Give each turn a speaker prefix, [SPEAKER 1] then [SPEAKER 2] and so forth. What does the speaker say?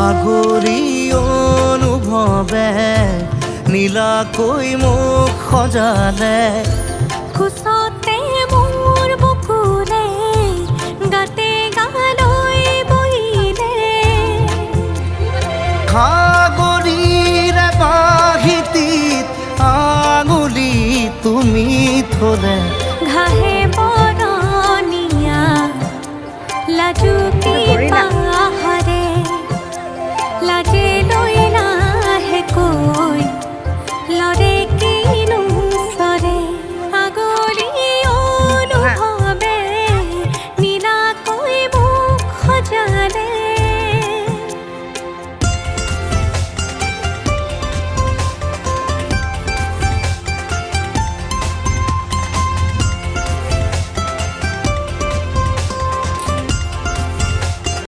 [SPEAKER 1] আগৰি অনুভৱে নীলাকৈ মোক সজালে
[SPEAKER 2] কোচতে মোৰ বুকুলে গাতে গালৈ বহিলে
[SPEAKER 1] সাগৰীৰে বাহিতিত আঙুলি তুমি থলে